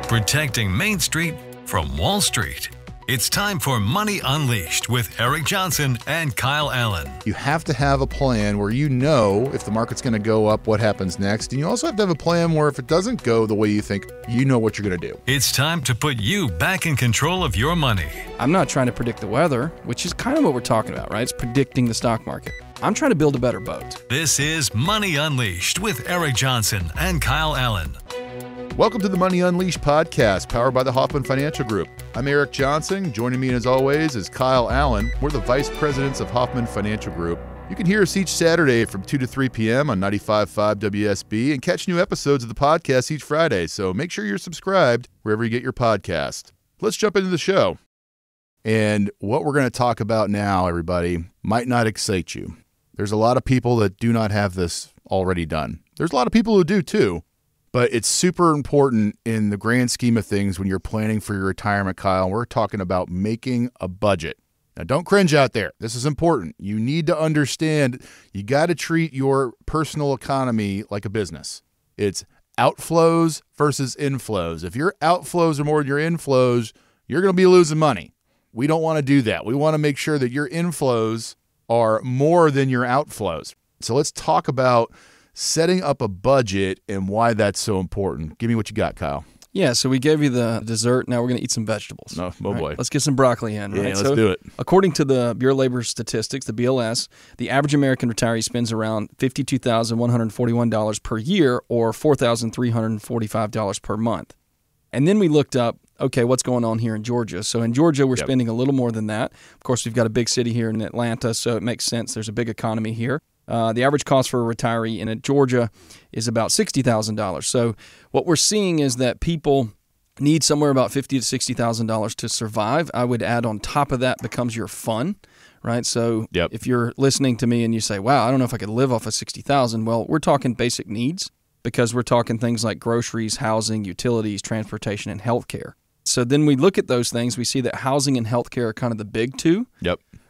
protecting Main Street from Wall Street. It's time for Money Unleashed with Eric Johnson and Kyle Allyn. You have to have a plan where you know if the market's going to go up, what happens next. And you also have to have a plan where if it doesn't go the way you think, you know what you're going to do. It's time to put you back in control of your money. I'm not trying to predict the weather, which is kind of what we're talking about, right? It's predicting the stock market. I'm trying to build a better boat. This is Money Unleashed with Eric Johnson and Kyle Allyn. Welcome to the Money Unleashed podcast, powered by the Hoffman Financial Group. I'm Eric Johnson. Joining me, as always, is Kyle Allyn. We're the vice presidents of Hoffman Financial Group. You can hear us each Saturday from 2 to 3 p.m. on 95.5 WSB and catch new episodes of the podcast each Friday. So make sure you're subscribed wherever you get your podcast. Let's jump into the show. And what we're going to talk about now, everybody, might not excite you. There's a lot of people that do not have this already done. There's a lot of people who do too. But it's super important in the grand scheme of things when you're planning for your retirement, Kyle. We're talking about making a budget. Now, don't cringe out there. This is important. You need to understand you got to treat your personal economy like a business. It's outflows versus inflows. If your outflows are more than your inflows, you're going to be losing money. We don't want to do that. We want to make sure that your inflows are more than your outflows. So let's talk about setting up a budget and why that's so important. Give me what you got, Kyle. Yeah, so we gave you the dessert. Now we're going to eat some vegetables. Oh boy. Let's get some broccoli in. Yeah, right? let's do it. According to the Bureau of Labor Statistics, the BLS, the average American retiree spends around $52,141 per year or $4,345 per month. And then we looked up, okay, what's going on here in Georgia? So in Georgia, we're spending a little more than that. Of course, we've got a big city here in Atlanta, so it makes sense. There's a big economy here. The average cost for a retiree in Georgia is about $60,000. So what we're seeing is that people need somewhere about $50,000 to $60,000 to survive. I would add on top of that becomes your fun, right? So if you're listening to me and you say, wow, I don't know if I could live off of $60,000, well, we're talking basic needs because we're talking things like groceries, housing, utilities, transportation, and healthcare. So then we look at those things. We see that housing and healthcare are kind of the big two.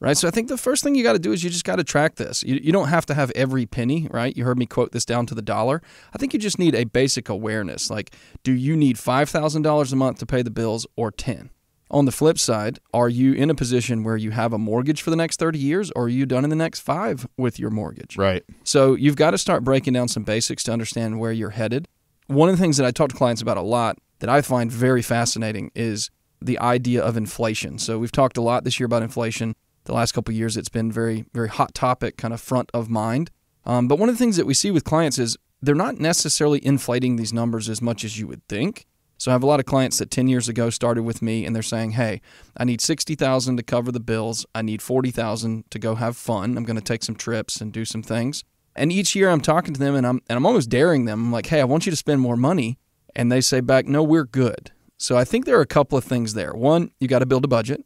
Right. So I think the first thing you got to do is you just got to track this. You don't have to have every penny, right? You heard me quote this down to the dollar. I think you just need a basic awareness. Like, do you need $5,000 a month to pay the bills or 10? On the flip side, are you in a position where you have a mortgage for the next 30 years or are you done in the next 5 with your mortgage? Right. So you've got to start breaking down some basics to understand where you're headed. One of the things that I talk to clients about a lot that I find very fascinating is the idea of inflation. So we've talked a lot this year about inflation. The last couple of years, it's been very, very hot topic, kind of front of mind. But one of the things that we see with clients is they're not necessarily inflating these numbers as much as you would think. So I have a lot of clients that 10 years ago started with me, and they're saying, hey, I need $60,000 to cover the bills. I need $40,000 to go have fun. I'm going to take some trips and do some things. And each year I'm talking to them, and I'm almost daring them. I'm like, hey, I want you to spend more money. And they say back, no, we're good. So I think there are a couple of things there. One, you got to build a budget.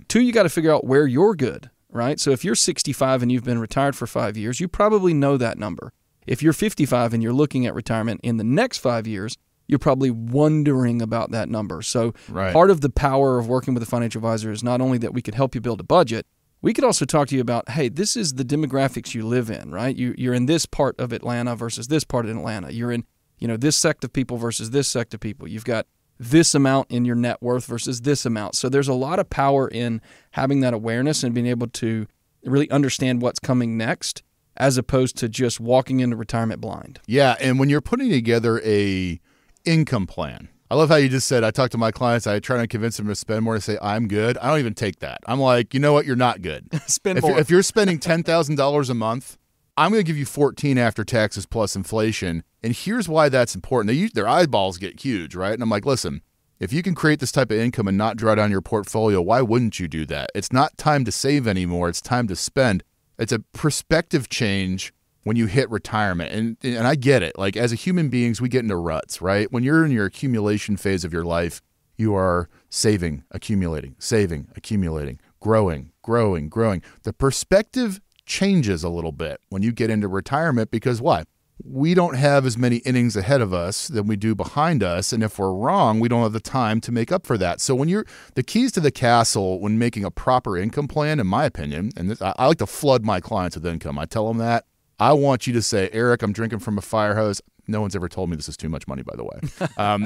2, you got to figure out where you're good, right? So if you're 65 and you've been retired for 5 years, you probably know that number. If you're 55 and you're looking at retirement in the next 5 years, you're probably wondering about that number. So part of the power of working with a financial advisor is not only that we could help you build a budget, we could also talk to you about, hey, this is the demographics you live in, right? You're in this part of Atlanta versus this part of Atlanta. You're in, this sect of people versus this sect of people. You've got this amount in your net worth versus this amount. So there's a lot of power in having that awareness and being able to really understand what's coming next as opposed to just walking into retirement blind. Yeah, and when you're putting together a income plan, I love how you just said, I talk to my clients, I try to convince them to spend more, to say, I'm good. I don't even take that. I'm like, you know what? You're not good. Spend more. If you're spending $10,000 a month, I'm going to give you 14 after taxes plus inflation. And here's why that's important. Their eyeballs get huge, right? And I'm like, listen, if you can create this type of income and not draw down your portfolio, why wouldn't you do that? It's not time to save anymore. It's time to spend. It's a perspective change when you hit retirement. And I get it. Like, as a human beings, we get into ruts, right? When you're in your accumulation phase of your life, you are saving, accumulating, growing. The perspective changes a little bit when you get into retirement because why? We don't have as many innings ahead of us than we do behind us. And if we're wrong, we don't have the time to make up for that. So the keys to the castle when making a proper income plan, in my opinion, and I like to flood my clients with income. I tell them that I want you to say, Eric, I'm drinking from a fire hose. No one's ever told me this is too much money, by the way.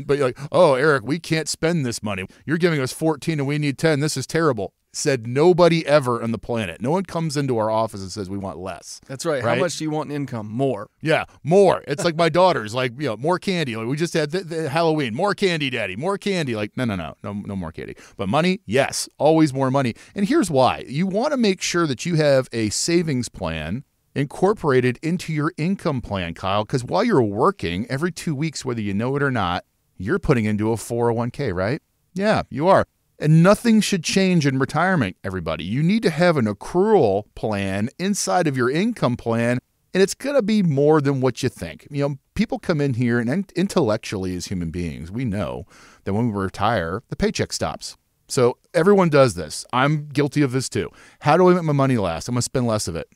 But you're like, oh, Eric, we can't spend this money. You're giving us 14 and we need 10. This is terrible. Said nobody ever on the planet. No one comes into our office and says we want less. That's right. How much do you want in income? More. Yeah, more. It's like my daughter's like, more candy. Like we just had the Halloween. More candy, Daddy. More candy. Like, no more candy. But money, yes, always more money. And here's why. You want to make sure that you have a savings plan incorporated into your income plan, Kyle, because while you're working, every 2 weeks, whether you know it or not, you're putting into a 401k, right? Yeah, you are. And nothing should change in retirement, everybody. You need to have an accrual plan inside of your income plan, and it's going to be more than what you think. People come in here, and intellectually as human beings, we know that when we retire, the paycheck stops. So everyone does this. I'm guilty of this too. How do I make my money last? I'm going to spend less of it.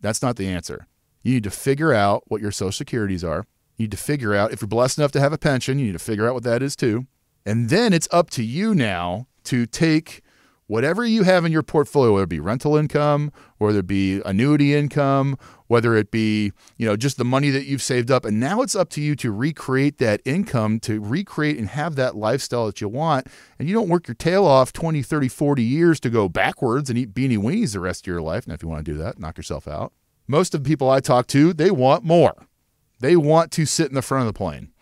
That's not the answer. You need to figure out what your Social Securities are. You need to figure out, if you're blessed enough to have a pension, you need to figure out what that is too. And then it's up to you now to take whatever you have in your portfolio, whether it be rental income, whether it be annuity income, whether it be, just the money that you've saved up. And now it's up to you to recreate that income, to recreate and have that lifestyle that you want. And you don't work your tail off 20, 30, 40 years to go backwards and eat beanie weenies the rest of your life. Now, if you want to do that, knock yourself out. Most of the people I talk to, they want more. They want to sit in the front of the plane.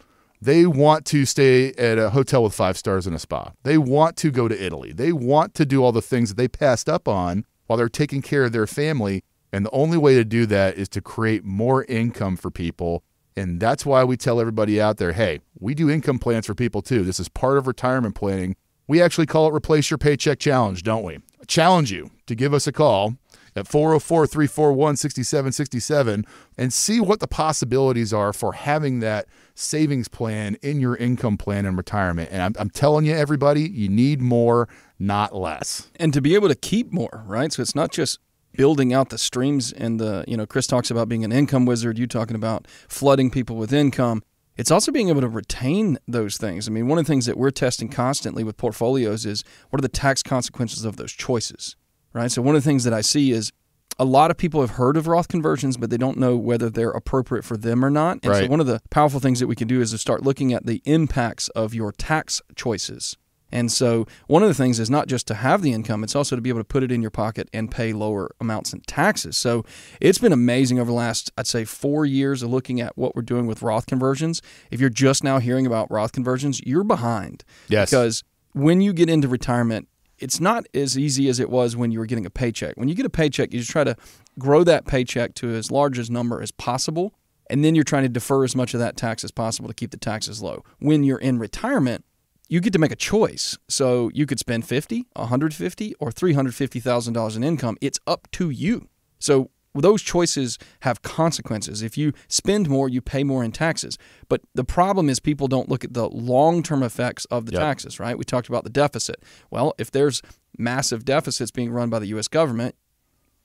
They want to stay at a hotel with 5 stars and a spa. They want to go to Italy. They want to do all the things that they passed up on while they're taking care of their family. And the only way to do that is to create more income for people. And that's why we tell everybody out there, hey, we do income plans for people too. This is part of retirement planning. We actually call it Replace Your Paycheck Challenge, don't we? I challenge you to give us a call at 404-341-6767 and see what the possibilities are for having that savings plan in your income plan in retirement. And I'm telling you, everybody, you need more, not less. And to be able to keep more, right? So it's not just building out the streams and Chris talks about being an income wizard. You talking about flooding people with income. It's also being able to retain those things. I mean, one of the things that we're testing constantly with portfolios is what are the tax consequences of those choices, right? So one of the things that I see is a lot of people have heard of Roth conversions, but they don't know whether they're appropriate for them or not. And so one of the powerful things that we can do is to start looking at the impacts of your tax choices. And so one of the things is not just to have the income, it's also to be able to put it in your pocket and pay lower amounts in taxes. So it's been amazing over the last, I'd say, 4 years of looking at what we're doing with Roth conversions. If you're just now hearing about Roth conversions, you're behind. Yes. Because when you get into retirement, it's not as easy as it was when you were getting a paycheck. When you get a paycheck, you just try to grow that paycheck to as large a number as possible, and then you're trying to defer as much of that tax as possible to keep the taxes low. When you're in retirement, you get to make a choice. So you could spend $50, $150, or $350,000 in income. It's up to you. So those choices have consequences. If you spend more, you pay more in taxes. But the problem is people don't look at the long-term effects of the taxes, right? We talked about the deficit. Well, if there's massive deficits being run by the U.S. government,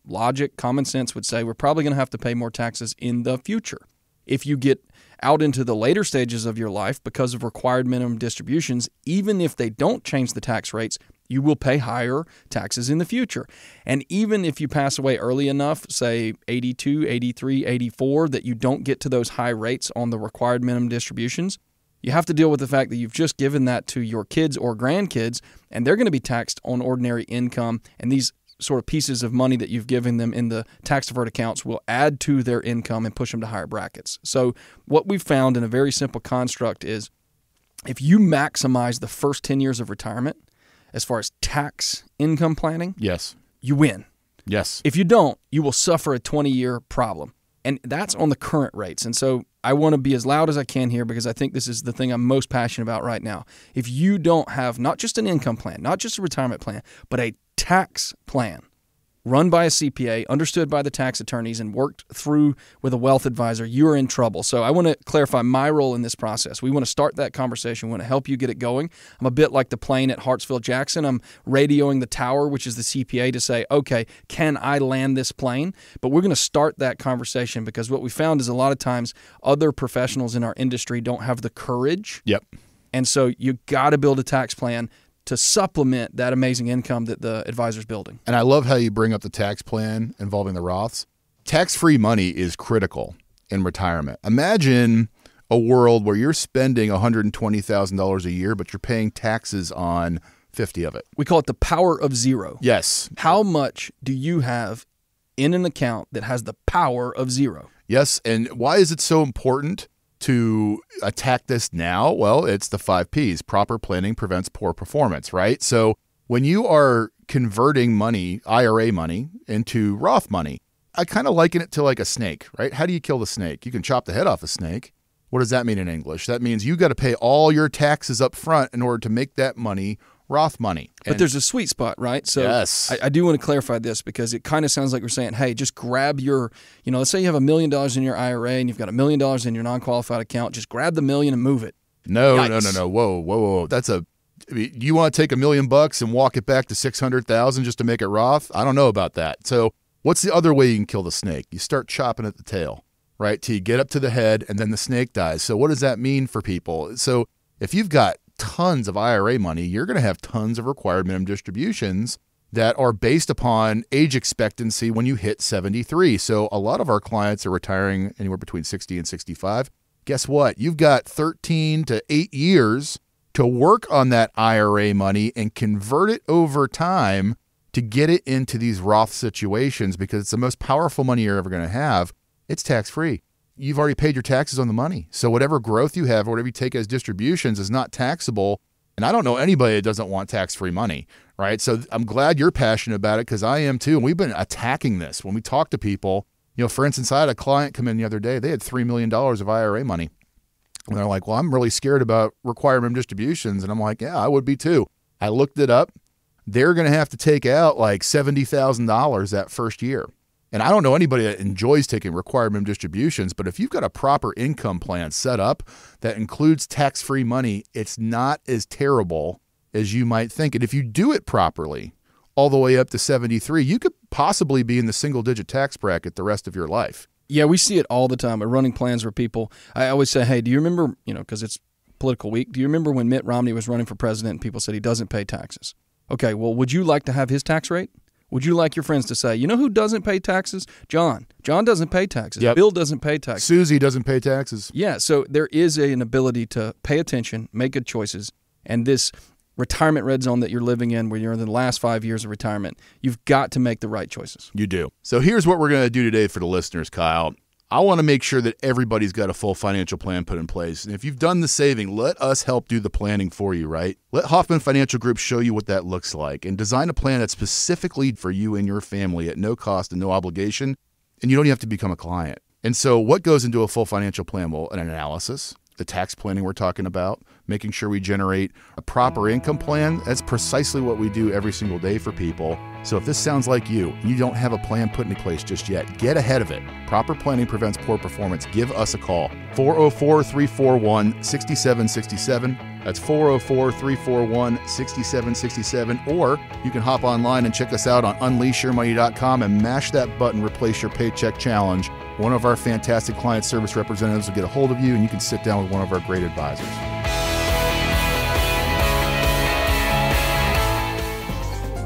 logic, common sense would say we're probably going to have to pay more taxes in the future. If you get out into the later stages of your life because of required minimum distributions, even if they don't change the tax rates, you will pay higher taxes in the future. And even if you pass away early enough, say 82, 83, 84, that you don't get to those high rates on the required minimum distributions, you have to deal with the fact that you've just given that to your kids or grandkids, and they're going to be taxed on ordinary income, and these sort of pieces of money that you've given them in the tax-deferred accounts will add to their income and push them to higher brackets. So what we've found in a very simple construct is if you maximize the first 10 years of retirement as far as tax income planning, yes, you win. Yes. If you don't, you will suffer a 20-year problem. And that's on the current rates. And so I want to be as loud as I can here because I think this is the thing I'm most passionate about right now. If you don't have not just an income plan, not just a retirement plan, but a tax plan run by a CPA, understood by the tax attorneys, and worked through with a wealth advisor, you're in trouble. So I want to clarify my role in this process. We want to start that conversation. We want to help you get it going. I'm a bit like the plane at Hartsfield-Jackson. I'm radioing the tower, which is the CPA, to say, okay, can I land this plane? But we're going to start that conversation because what we found is a lot of times other professionals in our industry don't have the courage. Yep. And so you got to build a tax plan to supplement that amazing income that the advisor's building. And I love how you bring up the tax plan involving the Roths. Tax-free money is critical. in retirement. Imagine a world where you're spending $120,000 a year, but you're paying taxes on 50 of it. We call it the power of zero. Yes. How much do you have in an account that has the power of zero? Yes. And why is it so important to attack this now? Well, it's the 5 Ps. Proper planning prevents poor performance, right? So when you are converting money, IRA money, into Roth money, I kind of liken it to like a snake, right? How do you kill the snake? You can chop the head off a snake. What does that mean in English? That means you got to pay all your taxes up front in order to make that money Roth money. But there's a sweet spot, right? So yes. I do want to clarify this because it kind of sounds like we're saying, hey, just grab your, let's say you have $1 million in your IRA and you've got $1 million in your non-qualified account. Just grab the $1 million and move it. No. Yikes. No. Whoa. You want to take $1 million and walk it back to 600,000 just to make it Roth? I don't know about that. So what's the other way you can kill the snake? You start chopping at the tail, right? Till you get up to the head and then the snake dies. So what does that mean for people? So if you've got tons of IRA money, you're going to have tons of required minimum distributions that are based upon age expectancy when you hit 73. So a lot of our clients are retiring anywhere between 60 and 65. Guess what? You've got 13 to 8 years to work on that IRA money and convert it over time to get it into these Roth situations because it's the most powerful money you're ever going to have. It's tax-free. You've already paid your taxes on the money. So whatever growth you have, or whatever you take as distributions is not taxable. And I don't know anybody that doesn't want tax-free money, right? So I'm glad you're passionate about it because I am too. And we've been attacking this. When we talk to people, for instance, I had a client come in the other day. They had $3 million of IRA money. And they're like, well, I'm really scared about required minimum distributions. And I'm like, yeah, I would be too. I looked it up. They're going to have to take out like $70,000 that first year. And I don't know anybody that enjoys taking required minimum distributions, but if you've got a proper income plan set up that includes tax-free money, it's not as terrible as you might think. And if you do it properly, all the way up to 73, you could possibly be in the single-digit tax bracket the rest of your life. Yeah, we see it all the time. We're running plans where people, I always say, hey, do you remember, because it's political week, do you remember when Mitt Romney was running for president and people said he doesn't pay taxes? Okay, well, would you like to have his tax rate? Would you like your friends to say, who doesn't pay taxes? John. John doesn't pay taxes. Yep. Bill doesn't pay taxes. Susie doesn't pay taxes. Yeah, so there is an ability to pay attention, make good choices, and this retirement red zone that you're living in where you're in the last 5 years of retirement, you've got to make the right choices. You do. So here's what we're going to do today for the listeners, Kyle. I want to make sure that everybody's got a full financial plan put in place. And if you've done the saving, let us help do the planning for you, right? Let Hoffman Financial Group show you what that looks like and design a plan that's specifically for you and your family at no cost and no obligation. And you don't even have to become a client. And so what goes into a full financial plan? Well, an analysis, the tax planning we're talking about, making sure we generate a proper income plan. That's precisely what we do every single day for people. So if this sounds like you don't have a plan put into place just yet, get ahead of it. Proper planning prevents poor performance. Give us a call. 404-341-6767. That's 404-341-6767. Or you can hop online and check us out on unleashyourmoney.com and mash that button, replace your paycheck challenge. One of our fantastic client service representatives will get a hold of you and you can sit down with one of our great advisors.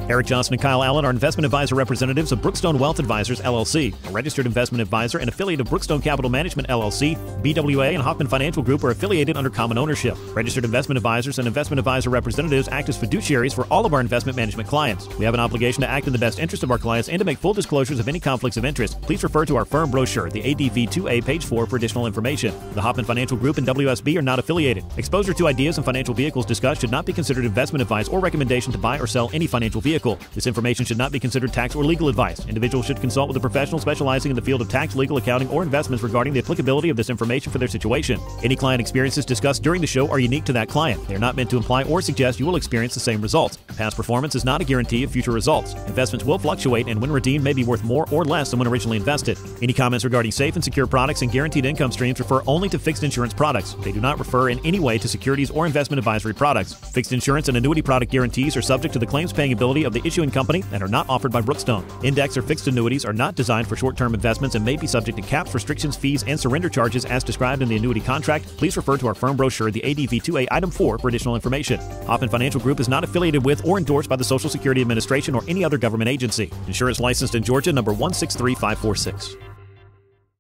Eric Johnson and Kyle Allyn are investment advisor representatives of Brookstone Wealth Advisors, LLC, a registered investment advisor and affiliate of Brookstone Capital Management, LLC. BWA and Hoffman Financial Group are affiliated under common ownership. Registered investment advisors and investment advisor representatives act as fiduciaries for all of our investment management clients. We have an obligation to act in the best interest of our clients and to make full disclosures of any conflicts of interest. Please refer to our firm brochure, the ADV 2A, page 4, for additional information. The Hoffman Financial Group and WSB are not affiliated. Exposure to ideas and financial vehicles discussed should not be considered investment advice or recommendation to buy or sell any financial vehicle. This information should not be considered tax or legal advice. Individuals should consult with a professional specializing in the field of tax, legal, accounting, or investments regarding the applicability of this information for their situation. Any client experiences discussed during the show are unique to that client. They are not meant to imply or suggest you will experience the same results. Past performance is not a guarantee of future results. Investments will fluctuate and when redeemed may be worth more or less than when originally invested. Any comments regarding safe and secure products and guaranteed income streams refer only to fixed insurance products. They do not refer in any way to securities or investment advisory products. Fixed insurance and annuity product guarantees are subject to the claims paying ability of the issuing company and are not offered by Brookstone. Index or fixed annuities are not designed for short-term investments and may be subject to caps, restrictions, fees, and surrender charges as described in the annuity contract. Please refer to our firm brochure, the ADV 2A, Item 4, for additional information. Hoffman Financial Group is not affiliated with or endorsed by the Social Security Administration or any other government agency. Insurance licensed in Georgia, number 163546.